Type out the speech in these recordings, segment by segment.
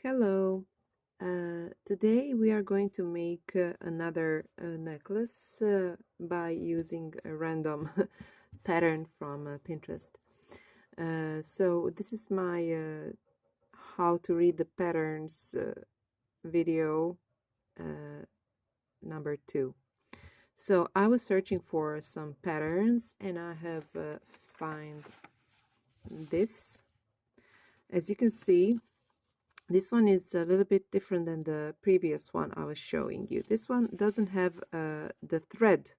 Hello. Today we are going to make another necklace by using a random pattern from Pinterest. So this is my how to read the patterns video number 2. So I was searching for some patterns and I have find this. As you can see, this one is a little bit different than the previous one I was showing you. This one doesn't have the thread,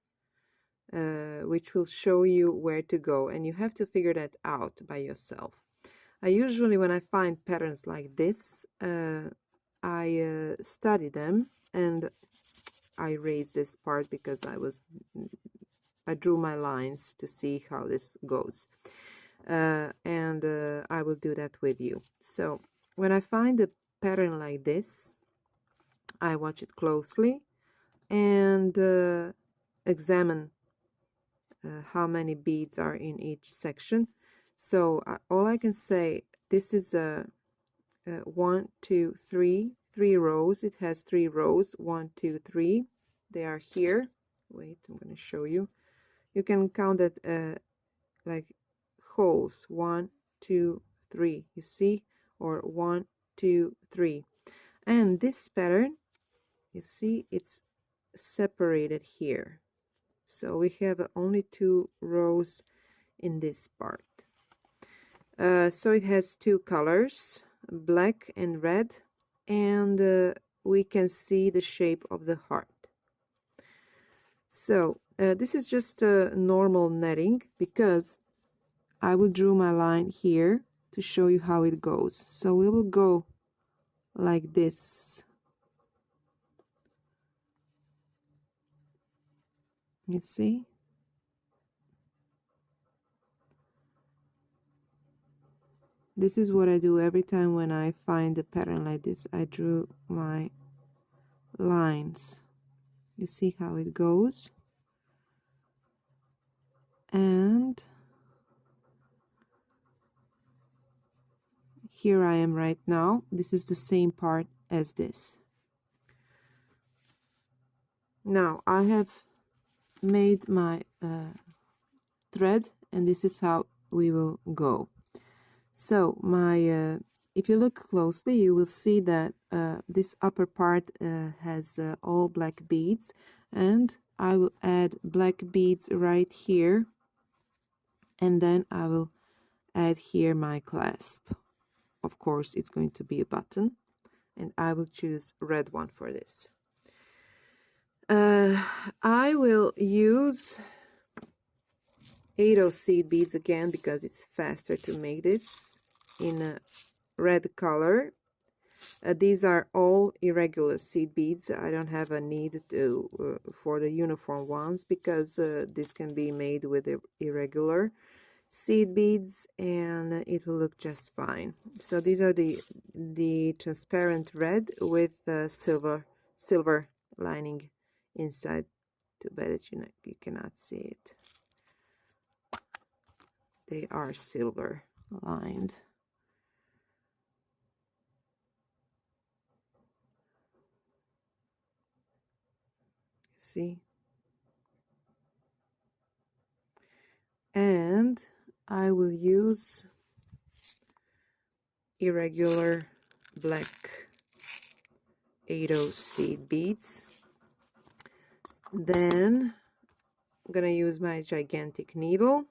which will show you where to go, and you have to figure that out by yourself. I usually, when I find patterns like this, I study them, and I raise this part because I drew my lines to see how this goes. And I will do that with you. So when I find a pattern like this, I watch it closely and examine how many beads are in each section. So all I can say, this is a 1, 2, 3, 3 rows. It has 3 rows, 1, 2, 3. They are here. Wait, I'm going to show you. You can count that like holes, 1, 2, 3, you see, or 1, 2, 3. And this pattern, you see, it's separated here, so we have only 2 rows in this part. So it has 2 colors, black and red, and we can see the shape of the heart. So this is just a normal netting, because I will draw my line here to show you how it goes. So we will go like this. You see? This is what I do every time when I find a pattern like this. I drew my lines. You see how it goes? And here I am right now. This is the same part as this. Now I have made my thread, and this is how we will go. So my if you look closely, you will see that this upper part has all black beads, and I will add black beads right here, and then I will add here my clasp. Of course, it's going to be a button, and I will choose red one for this. I will use 8 seed beads again, because it's faster to make this in a red color. These are all irregular seed beads. I don't have a need to for the uniform ones, because this can be made with irregular seed beads and it will look just fine. So these are the transparent red with silver lining inside. Too bad that you cannot see it. They are silver lined. See? And I will use irregular black 8 seed beads. Then I'm gonna use my gigantic needle,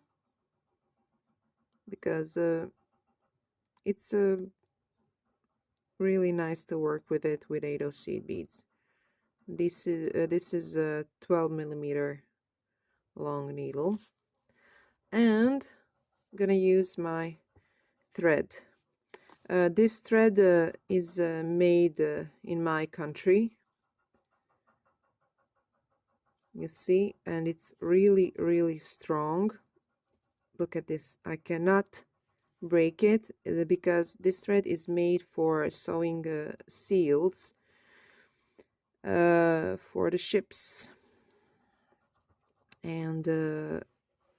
because it's really nice to work with it with 8 seed beads. This is a 12 millimeter long needle, and I'm gonna use my thread. This thread is made in my country, you see, and it's really strong. Look at this. I cannot break it because this thread is made for sewing seals for the ships, and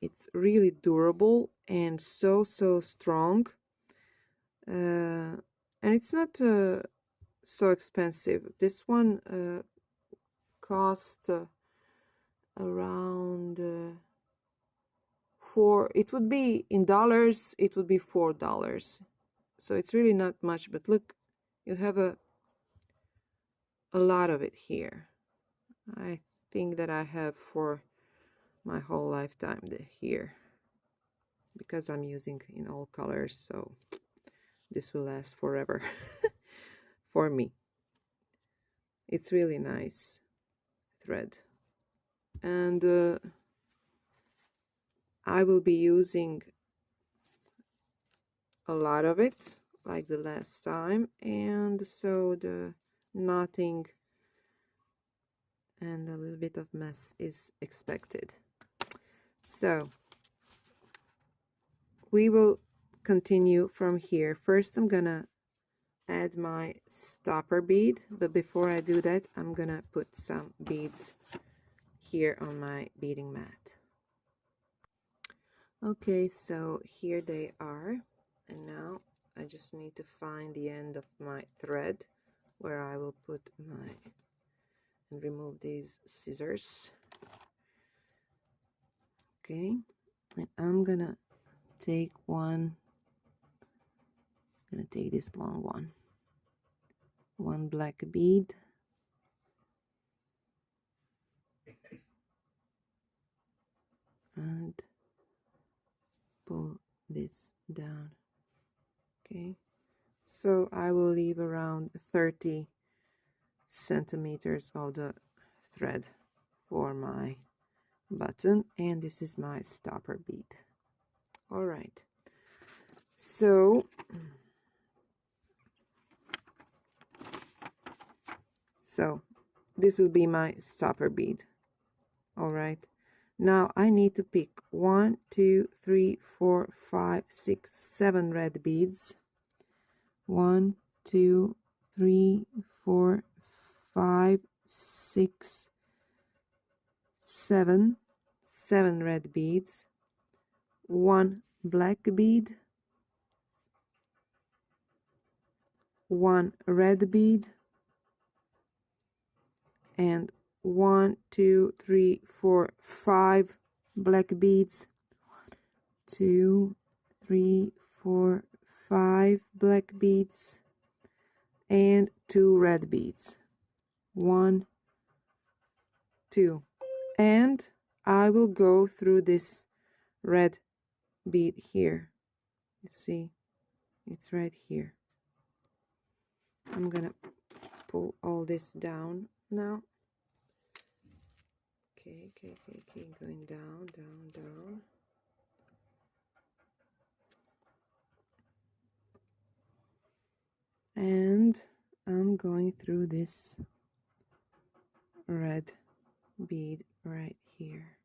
it's really durable and so strong, and it's not so expensive. This one cost around it would be in dollars, it would be $4. So it's really not much, but look, you have a lot of it here. I think that I have for my whole lifetime here, because I'm using in all colors, so this will last forever for me. It's really nice thread, and I will be using a lot of it like the last time, and so the knotting and a little bit of mess is expected. So we will continue from here. First I'm gonna add my stopper bead, but before I do that I'm gonna put some beads here on my beading mat. Okay, so here they are, and now I just need to find the end of my thread where I will put my, and remove these scissors. Okay, and I'm gonna take this long one black bead, and pull this down. Okay, so I will leave around 30 centimeters of the thread for my button, and this is my stopper bead. All right, so this will be my stopper bead. All right, now I need to pick 1, 2, 3, 4, 5, 6, 7 red beads. 1, 2, 3, 4, 5, 6, 7 red beads, 1 black bead, 1 red bead, and 1, 2, 3, 4, 5 black beads, 2, 3, 4, 5 black beads, and 2 red beads. 1, 2, and I will go through this red bead here. You see, it's right here. I'm gonna pull all this down now. Okay, going down, down, down. And I'm going through this red bead right here.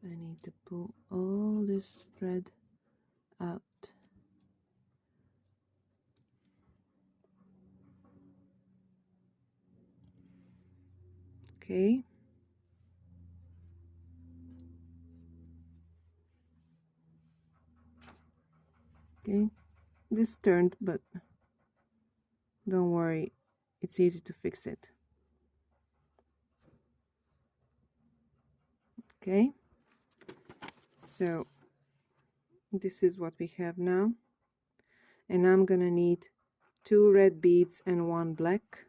I need to pull all this thread out. Okay. Okay, this turned, but don't worry, it's easy to fix it. Okay, so this is what we have now, and I'm gonna need 2 red beads and 1 black,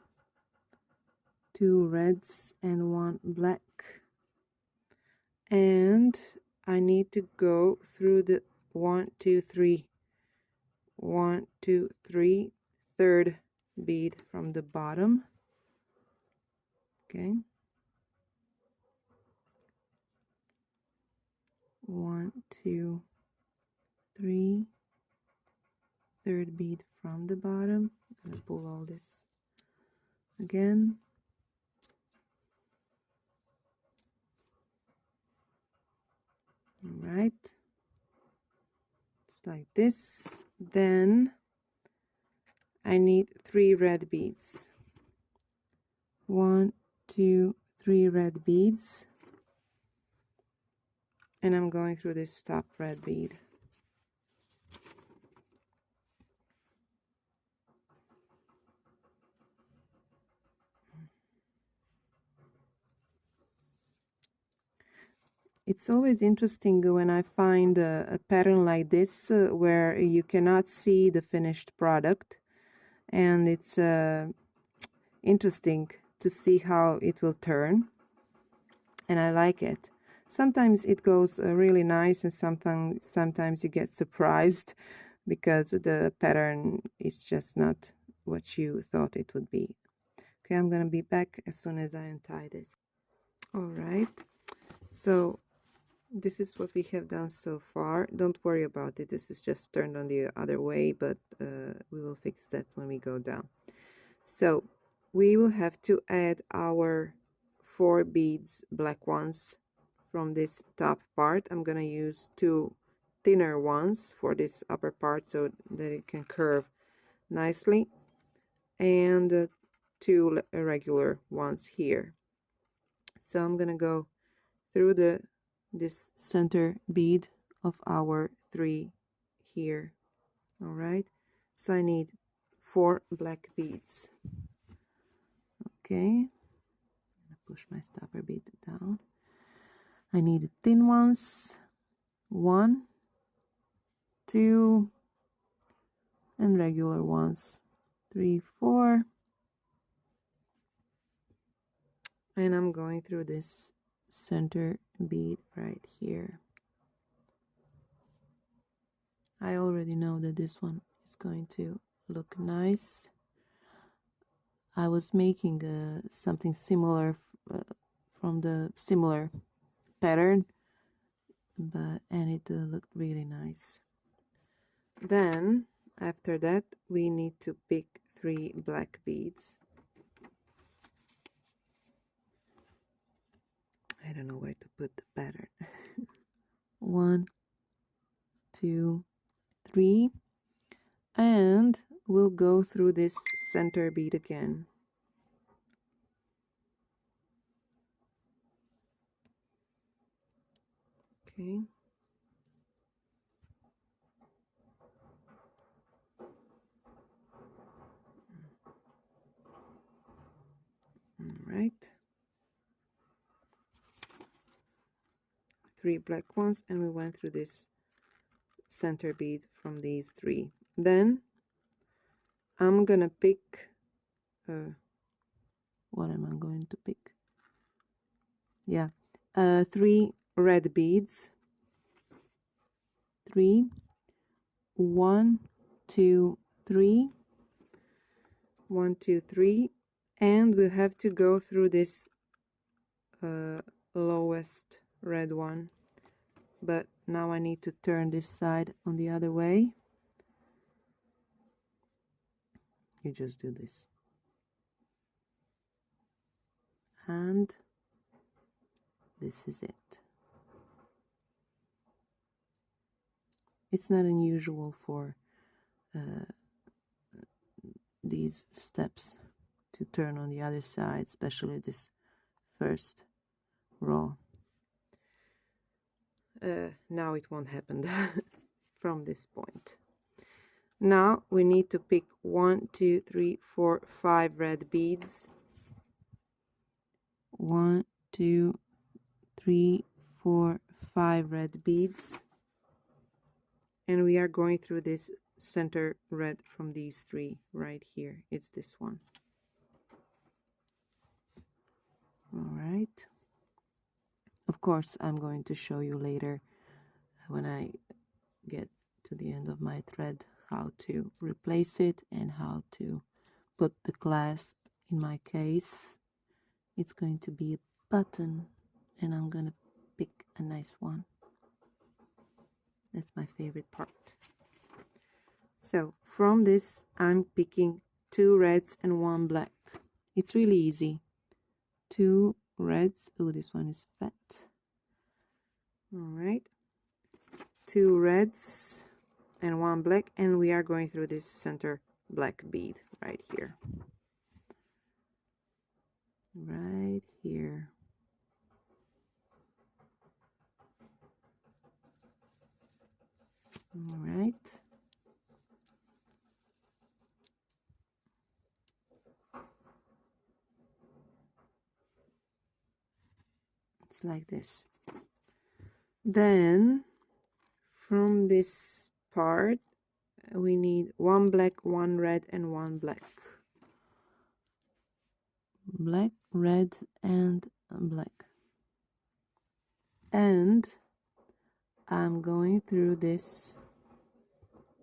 2 reds and 1 black, and I need to go through the 1, 2, 3, 1, 2, 3, third bead from the bottom. Okay, 1, 2, 3, third bead from the bottom. I'm gonna pull all this again. All right, it's like this. Then I need 3 red beads. 1, 2, 3 red beads, and I'm going through this top red bead. it's always interesting when I find a pattern like this where you cannot see the finished product, and it's interesting to see how it will turn, and I like it. Sometimes it goes really nice, and sometimes you get surprised because the pattern is just not what you thought it would be. Okay, I'm gonna be back as soon as I untie this. All right, so this is what we have done so far. Don't worry about it, this is just turned on the other way, but we will fix that when we go down. So we will have to add our 4 beads, black ones, from this top part. I'm gonna use 2 thinner ones for this upper part so that it can curve nicely, and 2 irregular ones here. So I'm gonna go through this center bead of our 3 here. All right, so I need 4 black beads. Okay, push my stopper bead down. I need thin ones, 1, 2, and regular ones, 3, 4, and I'm going through this center bead right here. I already know that this one is going to look nice. I was making something similar from the similar pattern, and it looked really nice. Then after that we need to pick 3 black beads. I don't know where to put the pattern. 1, 2, 3, and we'll go through this center bead again. Okay. All right. 3 black ones, and we went through this center bead from these 3. Then I'm gonna pick what am I going to pick? Yeah, 3 red beads. 3, 1, 2, 3, 1, 2, 3, and we'll have to go through this lowest red one, but now I need to turn this side on the other way. You just do this, and this is it. It's not unusual for these steps to turn on the other side, especially this first row. Now it won't happen from this point. Now we need to pick 1, 2, 3, 4, 5 red beads. 1, 2, 3, 4, 5 red beads, and we are going through this center red from these 3 right here. It's this one. All right. Of course, I'm going to show you later when I get to the end of my thread how to replace it and how to put the clasp. In my case, it's going to be a button, and I'm gonna pick a nice one. That's my favorite part. So from this I'm picking 2 reds and 1 black. It's really easy. 2 reds. Oh, this one is fat. All right, 2 reds and 1 black, and we are going through this center black bead right here. Right here. All right. It's like this. Then from this part we need one black, one red, and one black. Black, red, and black. And I'm going through this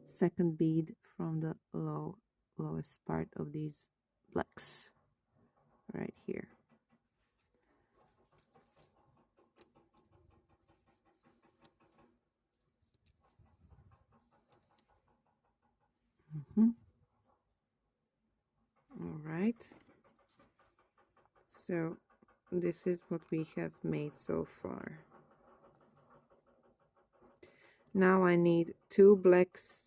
second bead from the lowest part of these blacks right here. All right, so this is what we have made so far. Now I need 2 blacks,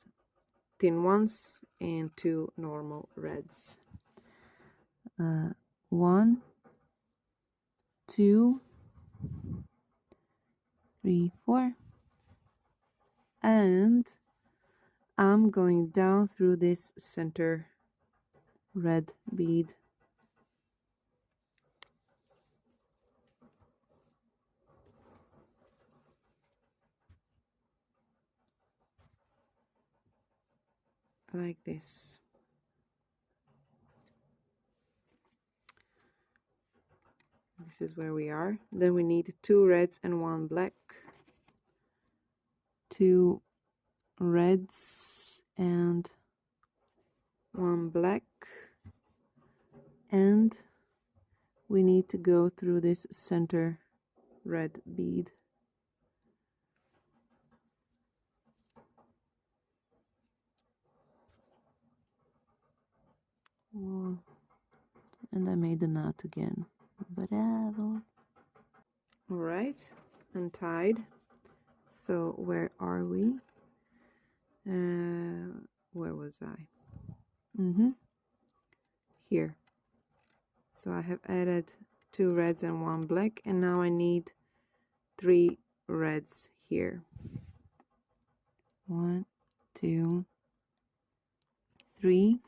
thin ones, and 2 normal reds. 1, 2, 3, 4, and I'm going down through this center red bead. Like this. This is where we are. Then we need 2 reds and 1 black. 2 reds and 1 black. And we need to go through this center red bead. Whoa. And I made the knot again. Bravo. Alright, untied. So where are we? Where was I? Here. So I have added 2 reds and 1 black, and now I need 3 reds here. 1, 2, 3,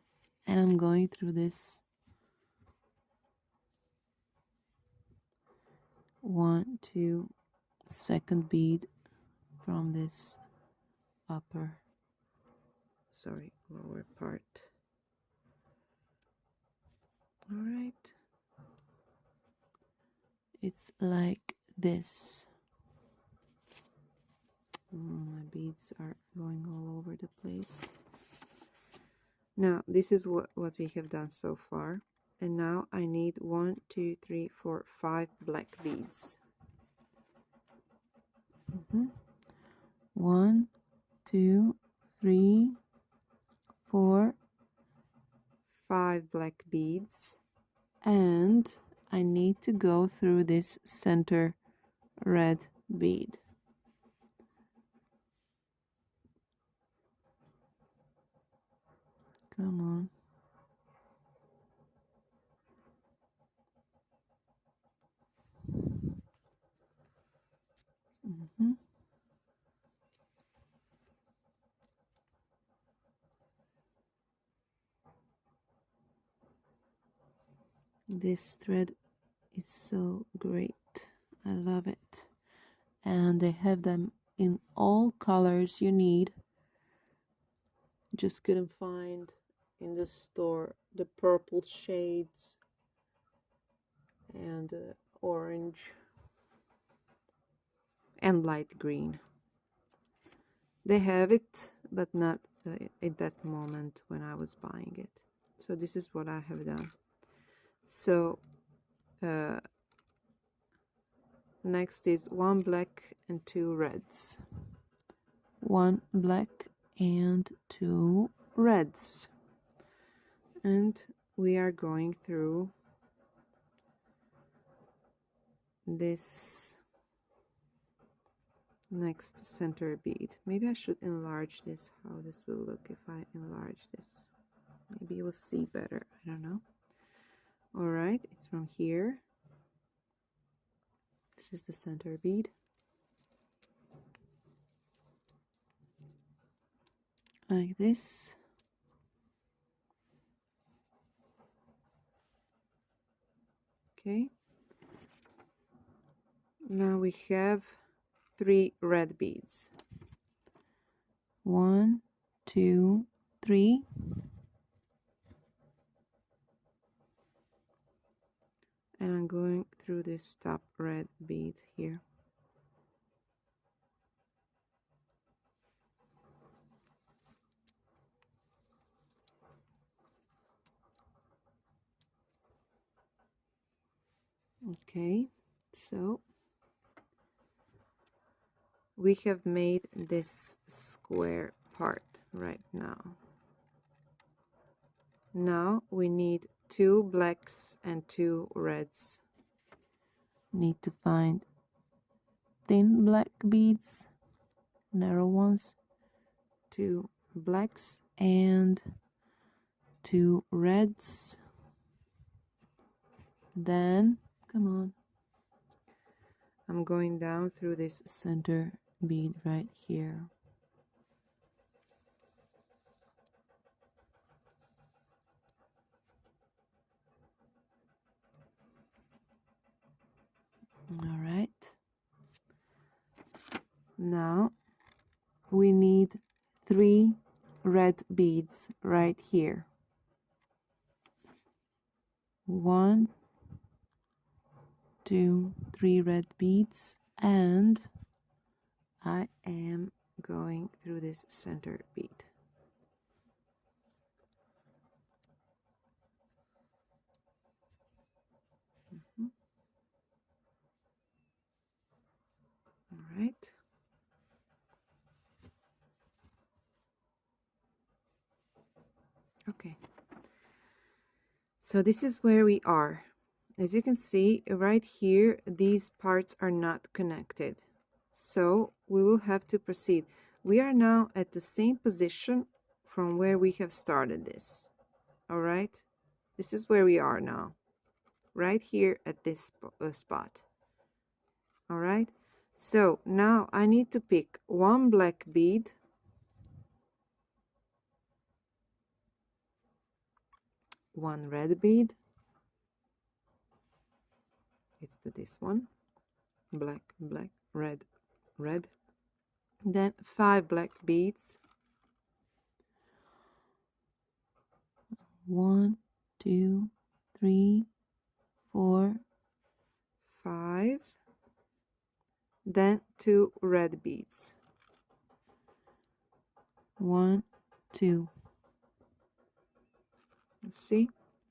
and I'm going through this 1, 2, second bead from this lower part. All right, it's like this. Oh, my beads are going all over the place. Now this is what we have done so far, and now I need 1, 2, 3, 4, 5 black beads. 1, 2, 3, 4, 5 black beads, and I need to go through this center red bead. Come on. This thread is so great. I love it. And they have them in all colors you need. Just couldn't find in the store the purple shades and orange and light green. They have it, but not at that moment when I was buying it. So this is what I have done. So next is 1 black and 2 reds. 1 black and 2 reds. And we are going through this next center bead. Maybe I should enlarge this, how this will look if I enlarge this. Maybe you will see better, I don't know. All right, it's from here. This is the center bead. Like this. Okay. Now we have 3 red beads. 1, 2, 3. And I'm going through this top red bead here. Okay, so we have made this square part right now. Now we need 2 blacks and 2 reds. Need to find thin black beads, narrow ones, 2 blacks and 2 reds. Then, come on, I'm going down through this center bead right here. All right. Now we need 3 red beads right here. 1, 2, 3 red beads, and I am going through this center bead. All right. Okay. So this is where we are. As you can see right here, these parts are not connected. So we will have to proceed. We are now at the same position from where we have started this. All right. This is where we are now. Right here at this spot. All right. So now I need to pick 1 black bead, 1 red bead. It's this one. Black, black, red, red. Then 5 black beads. 1, 2, 3, 4, 5. Then 2 red beads. 1, 2. See?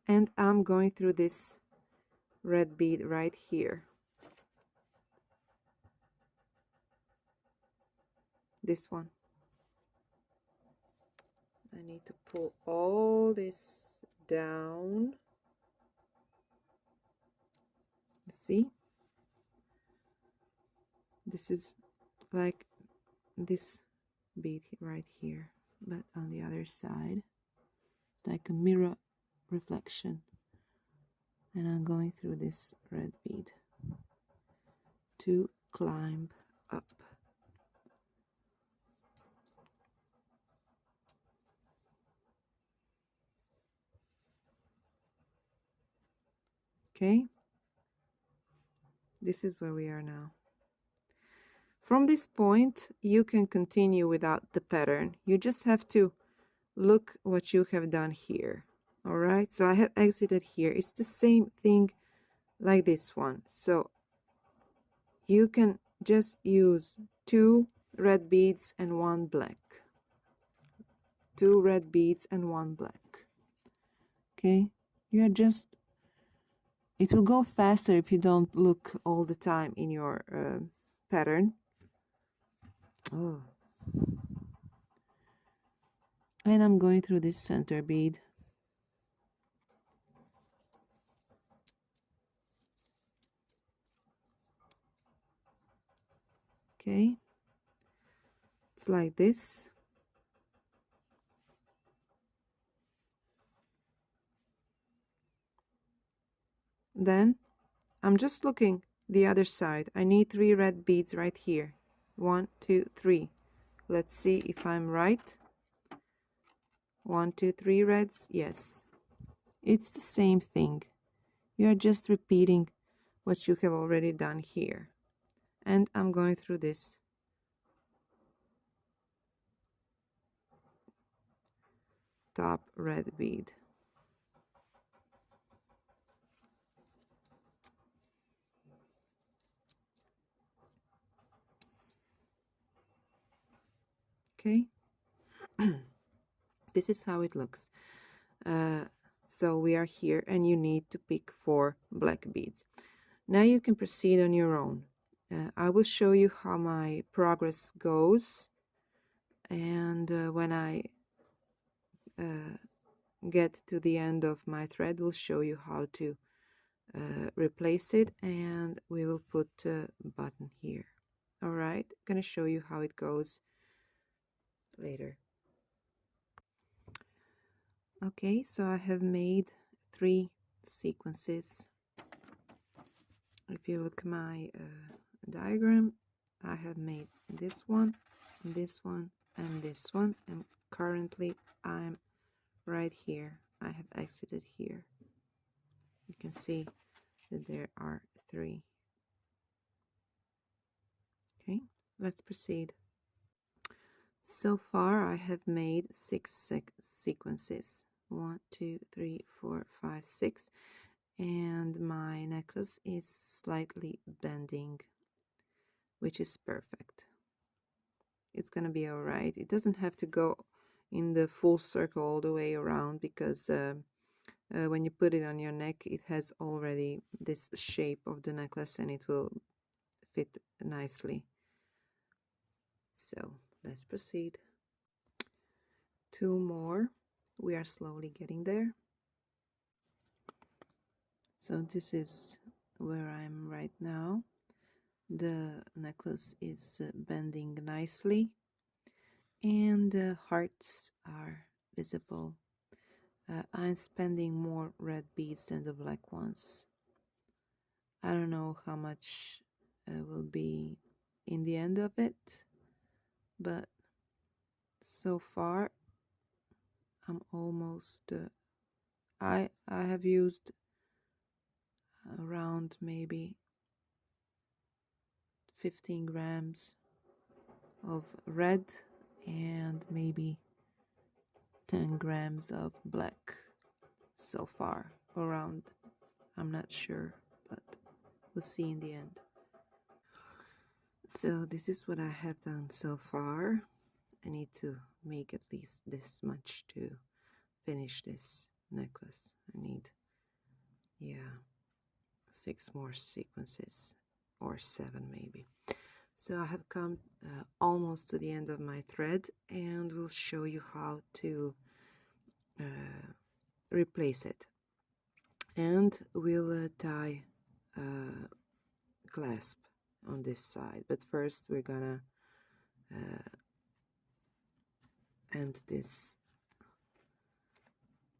And I'm going through this red bead right here. This one. I need to pull all this down. See? This is like this bead right here, but on the other side, it's like a mirror reflection. And I'm going through this red bead to climb up. Okay, this is where we are now. From this point, you can continue without the pattern. You just have to look what you have done here. All right, so I have exited here. It's the same thing like this one. So you can just use 2 red beads and 1 black. 2 red beads and 1 black. Okay, you're just, it will go faster if you don't look all the time in your pattern. Oh. And I'm going through this center bead. Okay, it's like this. Then I'm just looking the other side. I need 3 red beads right here. 1, 2, 3. Let's see if I'm right. 1, 2, 3 reds. Yes, it's the same thing. You're just repeating what you have already done here. and I'm going through this top red bead. Okay. This is how it looks. So we are here, and you need to pick 4 black beads. Now you can proceed on your own. I will show you how my progress goes, and when I get to the end of my thread, we'll show you how to replace it, and we will put a button here. All right, I'm gonna show you how it goes later. Okay, so I have made 3 sequences. If you look at my diagram, I have made this one, and this one, and currently I'm right here. I have exited here. You can see that there are 3. Okay, let's proceed. So far I have made 6 sequences. 1, 2, 3, 4, 5, 6, and my necklace is slightly bending, which is perfect. It's gonna be all right. It doesn't have to go in the full circle all the way around, because when you put it on your neck, it has already this shape of the necklace, and it will fit nicely. So let's proceed. 2 more. We are slowly getting there. So this is where I'm right now. The necklace is bending nicely, and the hearts are visible. I'm spending more red beads than the black ones. I don't know how much will be in the end of it, but so far I'm almost I have used around maybe 15 grams of red and maybe 10 grams of black so far around. I'm not sure, but we'll see in the end. So this is what I have done so far. I need to make at least this much to finish this necklace. I need, yeah, 6 more sequences, or 7 maybe. So I have come almost to the end of my thread, and we'll show you how to replace it. And we'll tie a clasp on this side, but first we're gonna end this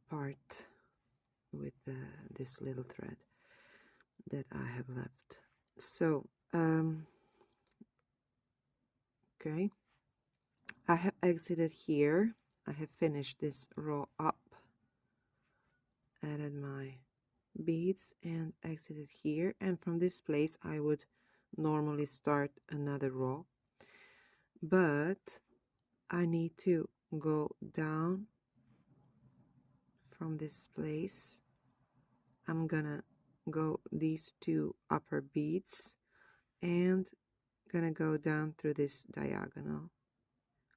part with this little thread that I have left. So okay, I have exited here. I have finished this row up, added my beads, and exited here, and from this place I would normally start another row, but I need to go down from this place. I'm gonna go these 2 upper beads and gonna go down through this diagonal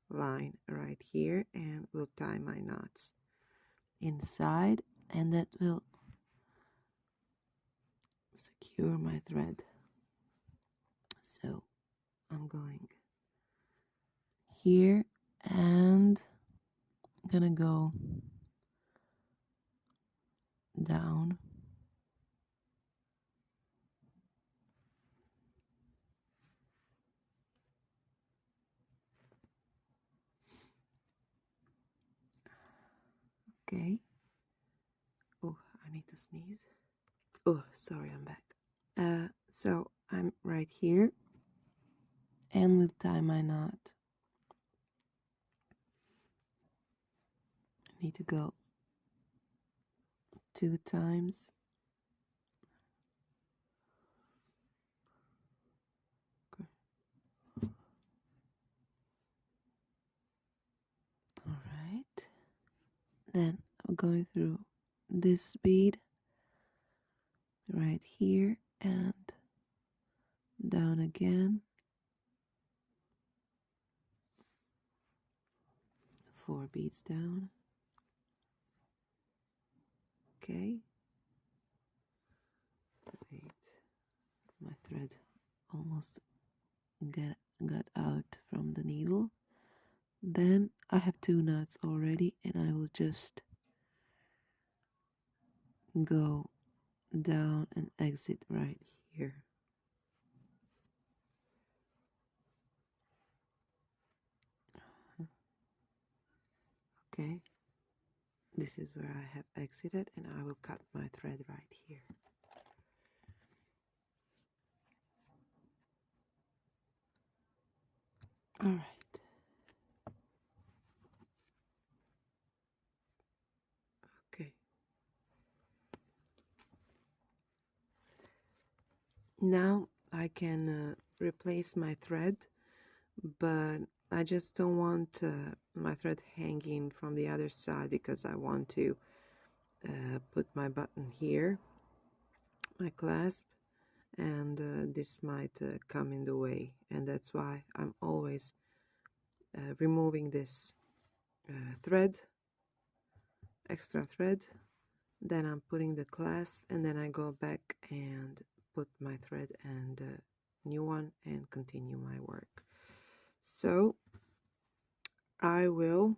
line right here, and we'll tie my knots inside, and that will secure my thread. So I'm going here, and I'm gonna go down okay. Oh, I need to sneeze. Oh, sorry, I'm back. So I'm right here, and we'll tie my knot. I need to go 2 times. Then I'm going through this bead right here and down again, 4 beads down. Okay, wait, my thread almost got out from the needle. Then I have 2 knots already, and I will just go down and exit right here. Okay, this is where I have exited, and I will cut my thread right here. All right. Okay. Now I can replace my thread, but I just don't want my thread hanging from the other side because I want to put my button here, my clasp, and this might come in the way, and that's why I'm always removing this thread, extra thread, then I'm putting the clasp, and then I go back and put my thread and new one and continue my work. So I will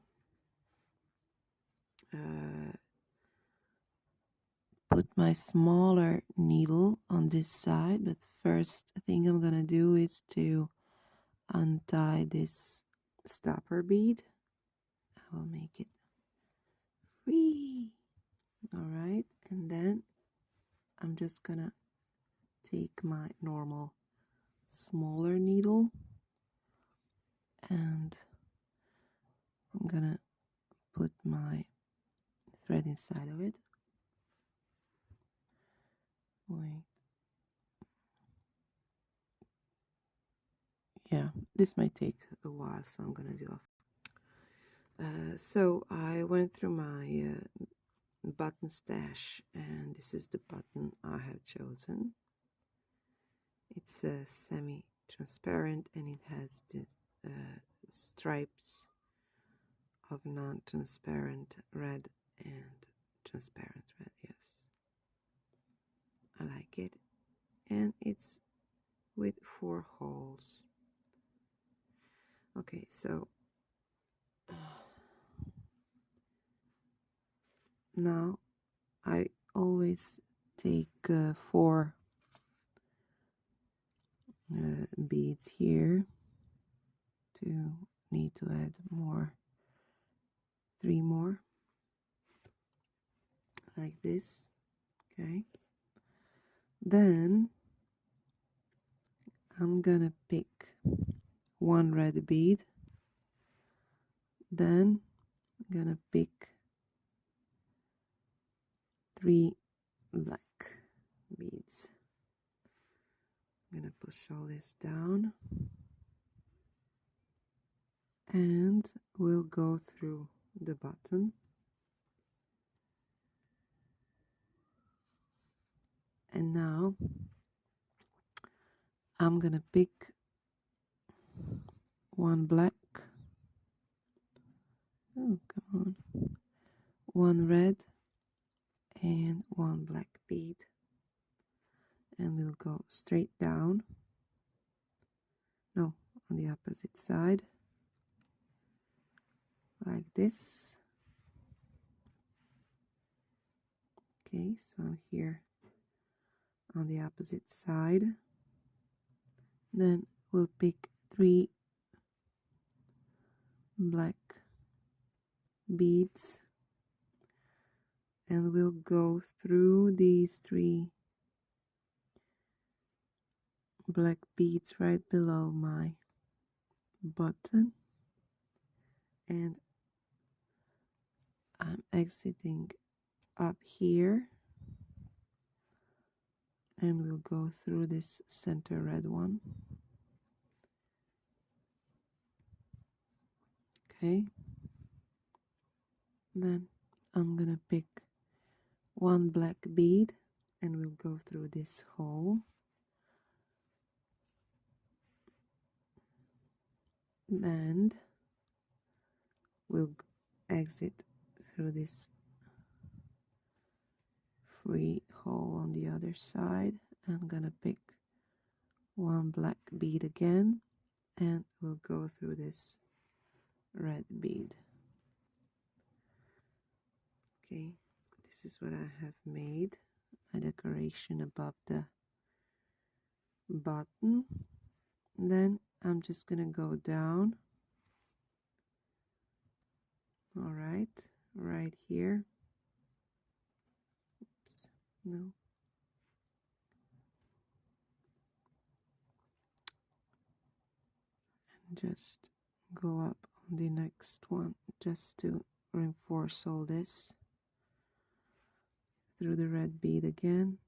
put my smaller needle on this side, but first thing I'm gonna do is to untie this stopper bead. I will make it free. All right, and then I'm just gonna take my normal smaller needle and I'm gonna put my thread inside of it. Wait. Yeah, this might take a while, so I'm gonna do it. So I went through my button stash, and this is the button I have chosen. It's semi-transparent, and it has this stripes of non-transparent red and transparent red. Yes, I like it, and it's with 4 holes. Okay, so now I always take 4 beads here. Need to add more, 3 more, like this. Okay, then I'm gonna pick 1 red bead, then I'm gonna pick 3 black beads. I'm gonna push all this down, and we'll go through the button, and now I'm gonna pick 1 black, oh come on, 1 red and 1 black bead, and we'll go straight down, no, on the opposite side, like this. Okay, so I'm here on the opposite side. Then we'll pick 3 black beads, and we'll go through these 3 black beads right below my button, and I'm exiting up here, and we'll go through this center red one. Okay, then I'm gonna pick one black bead and we'll go through this hole. And we'll exit through this free hole on the other side. I'm gonna pick one black bead again and we'll go through this red bead. Okay, this is what I have made, a decoration above the button. Then I'm just gonna go down. All right here. Oops, no. And just go up on the next one just to reinforce all this through the red bead again.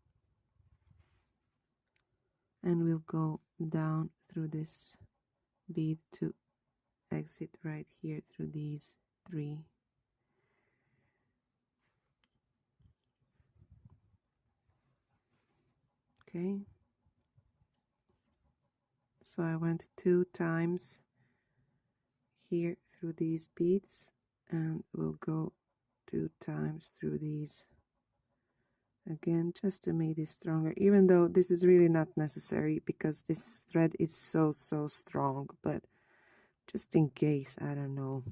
And we'll go down through this bead to exit right here through these three. Okay, so I went 2 times here through these beads and we'll go 2 times through these again just to make this stronger, even though this is really not necessary because this thread is so strong, but just in case, I don't know,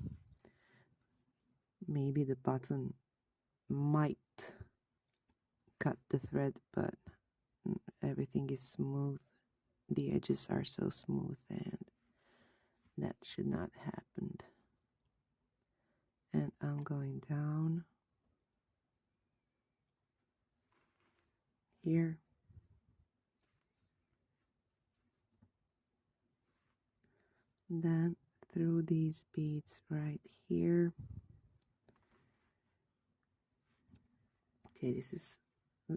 maybe the button might cut the thread, but everything is smooth, the edges are so smooth, and that should not happen. And I'm going down here, then through these beads right here. Okay, this is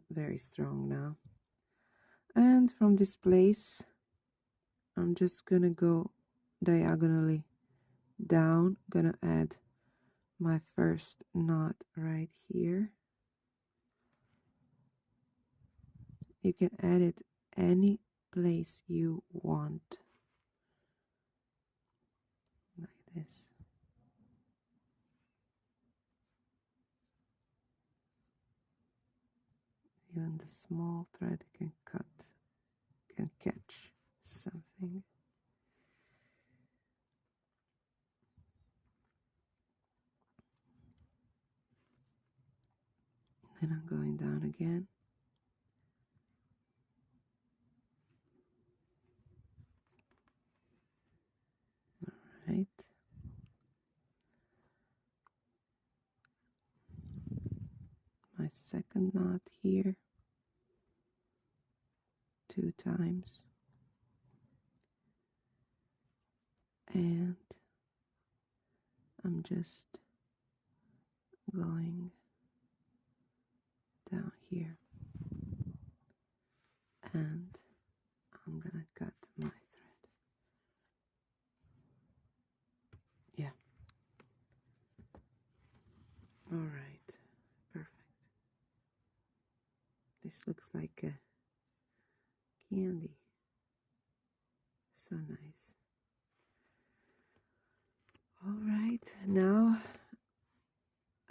very strong now. And from this place, I'm just gonna go diagonally down, gonna add my first knot right here. You can add it any place you want, like this. Even the small thread can catch something. Then I'm going down again. All right. My second knot here, 2 times. And I'm just going down here and I'm gonna cut my thread. Yeah. All right, perfect. This looks like a candy. So nice. All right, now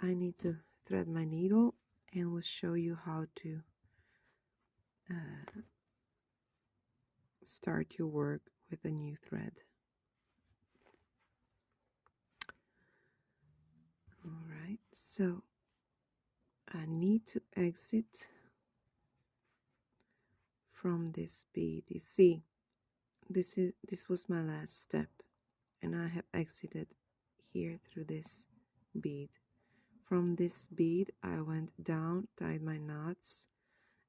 I need to thread my needle and we'll show you how to start your work with a new thread. All right, so I need to exit from this bead. You see, this was my last step, and I have exited here through this bead. From this bead, I went down, tied my knots,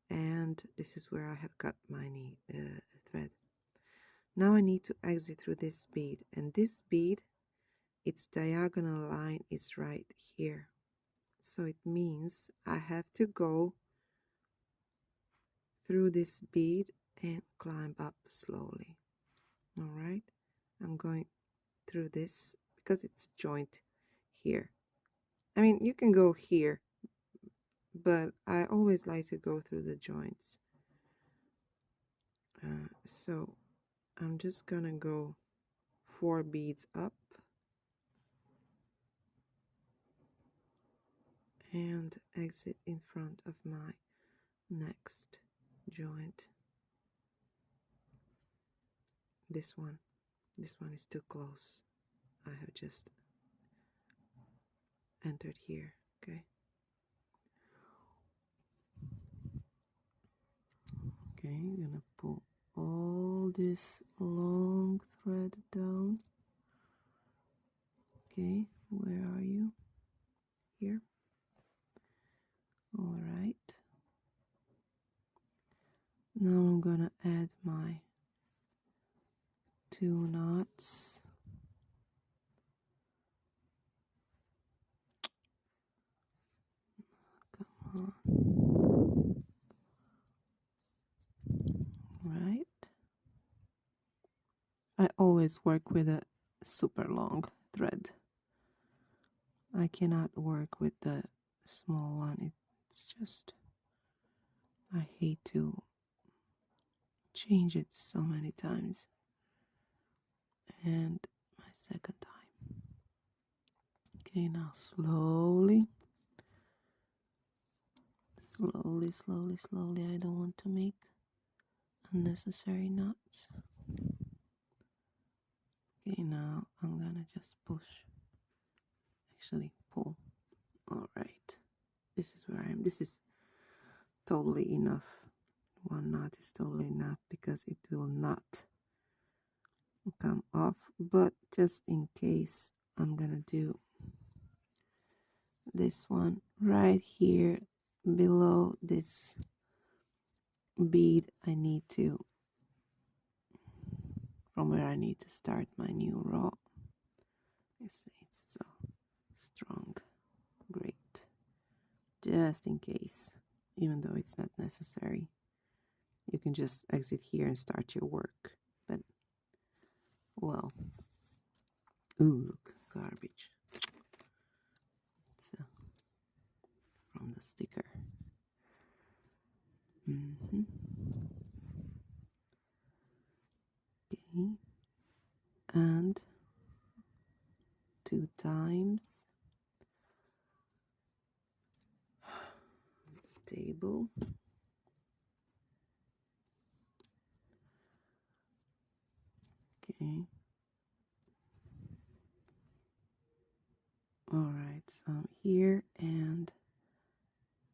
and this is where I have cut my thread. Now I need to exit through this bead, and this bead, its diagonal line is right here. So it means I have to go through this bead and climb up slowly. All right, I'm going through this because it's a joint here. I mean, you can go here, but I always like to go through the joints. So I'm just gonna go 4 beads up and exit in front of my next joint. This one is too close. I have just entered here. Okay. Okay, I'm gonna pull all this long thread down. Okay, where are you? Here. All right. Now I'm gonna add my 2 knots. Come on. Right. I always work with a super long thread. I cannot work with the small one. It's just, I hate to change it so many times. And my second time. Okay, now slowly. Slowly. I don't want to make unnecessary knots. Okay, now I'm gonna just push. Actually, pull. All right. This is where I am. This is totally enough. 1 knot is totally enough because it will not come off. But just in case, I'm gonna do this one right here below this bead. I need to, from where I need to start my new row. It's so strong. Great. Just in case, even though it's not necessary, you can just exit here and start your work. But well, ooh, look, garbage. It's from the sticker. Okay, and 2 times table. Okay. All right, so I'm here and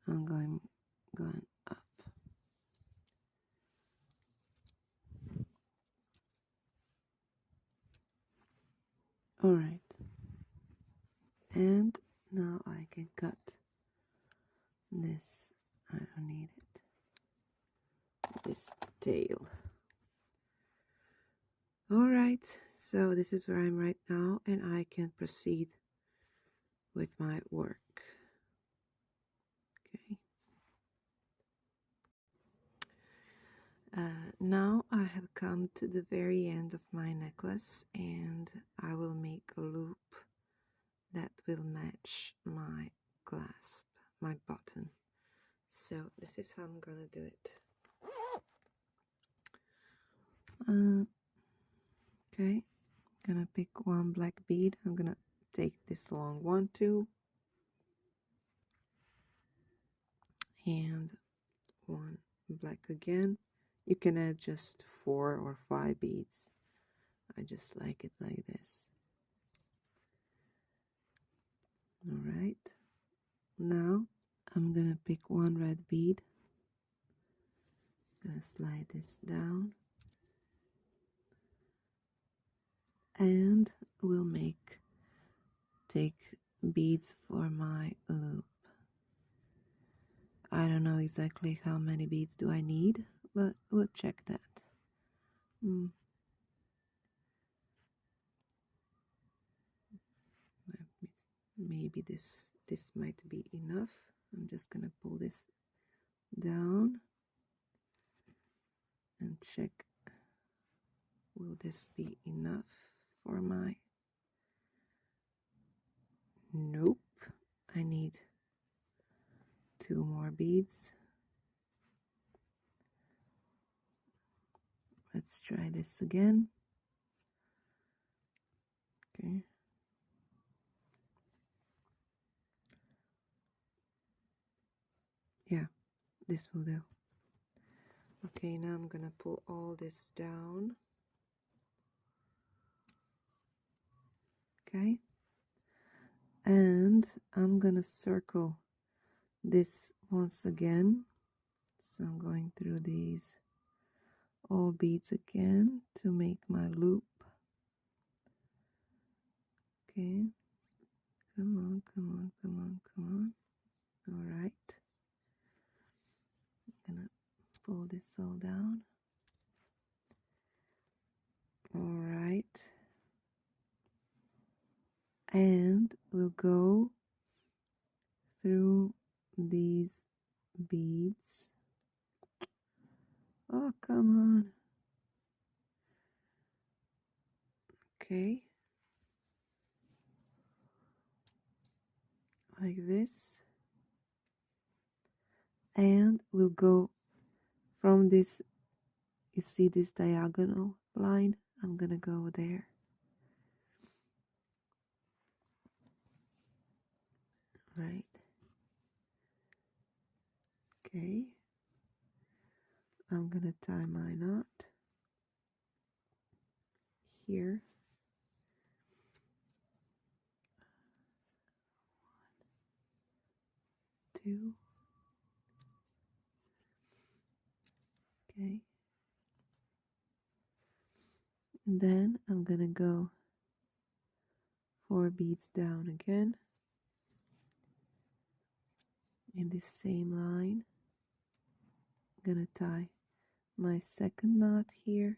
I'm going up. All right, and now I can cut this. I don't need it. This tail. All right, so this is where I'm right now, and I can proceed with my work. Okay. Now I have come to the very end of my necklace, and I will make a loop that will match my clasp, my button. So this is how I'm gonna do it. Okay, gonna pick 1 black bead. I'm gonna take this long one, 2, and 1 black again. You can add just 4 or 5 beads. I just like it like this. All right, now I'm gonna pick 1 red bead. Gonna slide this down, and we'll take beads for my loop. I don't know exactly how many beads do I need, but we'll check that. Maybe this might be enough. I'm just gonna pull this down and check, will this be enough for my, nope, I need 2 more beads. Let's try this again. Okay. Yeah, this will do. Okay, now I'm gonna pull all this down. Okay. And I'm gonna circle this once again. So I'm going through these all beads again to make my loop. Okay. Come on, come on, come on, come on. All right. I'm gonna pull this all down. All right. And we'll go through these beads. Oh, come on. Okay. Like this. And we'll go from this, you see this diagonal line? I'm gonna go there. Right. Okay. I'm gonna tie my knot here. 1, 2. Okay. And then I'm gonna go 4 beads down again in this same line. I'm gonna tie my second knot here.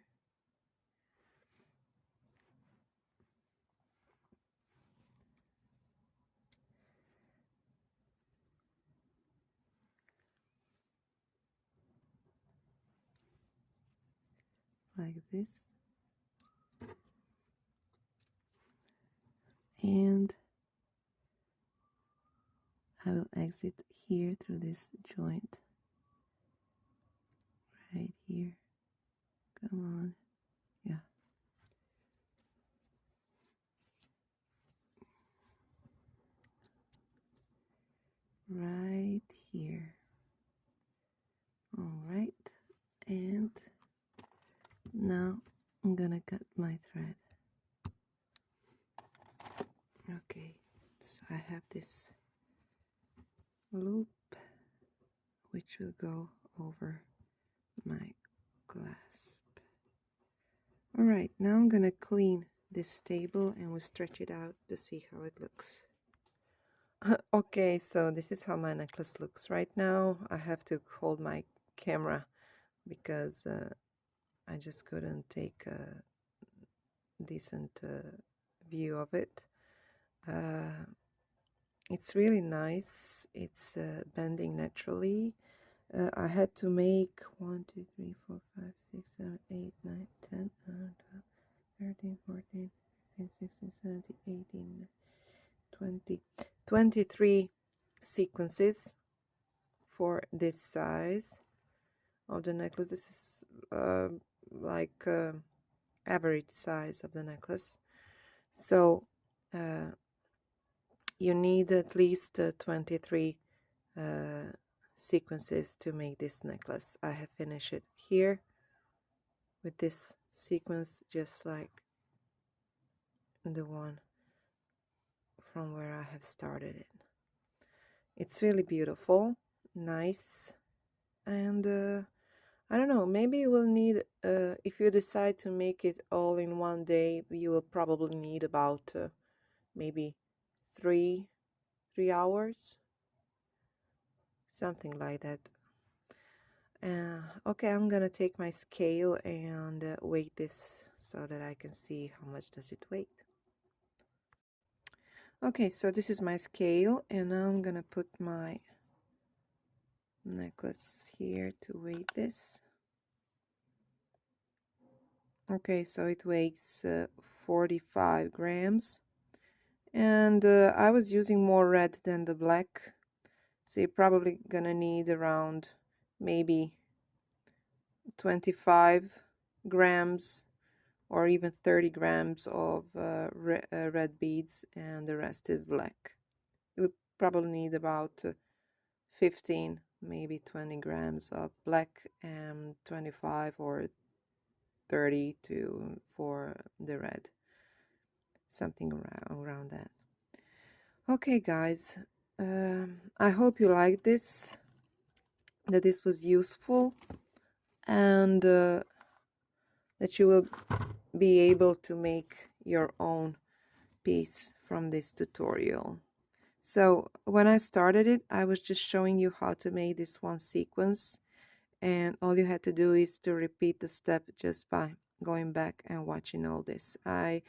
Like this. And I will exit here through this joint. Right here. Come on. Yeah. Right here. All right. And now I'm gonna cut my thread. Okay. So I have this loop which will go over my clasp. All right, now I'm gonna clean this table and we'll stretch it out to see how it looks. Okay, so this is how my necklace looks right now. I have to hold my camera because I just couldn't take a decent view of it. It's really nice. It's bending naturally. I had to make 1, 2, 3, 4, 5, 6, 7, 8, 9, 10, 11, 12, 13, 14, 15, 16, 17, 18, 20, 23 sequences for this size of the necklace. This is like average size of the necklace. So you need at least 23 sequences to make this necklace. I have finished it here with this sequence, just like the one from where I have started it. It's really beautiful, nice, and I don't know, maybe you will need, if you decide to make it all in one day, you will probably need about maybe 3 hours, something like that. Okay, I'm gonna take my scale and weight this so that I can see how much does it weigh. Okay, so this is my scale, and now I'm gonna put my necklace here to weigh this. Okay, so it weighs 45 grams, And I was using more red than the black, so you're probably gonna need around maybe 25 grams or even 30 grams of red beads, and the rest is black. You would probably need about 15, maybe 20 grams of black and 25 or 30 for the red, something around that. Okay, guys, I hope you liked this, that this was useful, and that you will be able to make your own piece from this tutorial. So when I started it, I was just showing you how to make this one sequence, and all you had to do is to repeat the step just by going back and watching all this. I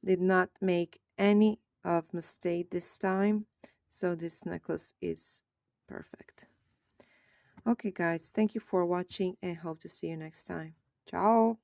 did not make any of mistake this time, so this necklace is perfect. Okay guys, thank you for watching and hope to see you next time. Ciao!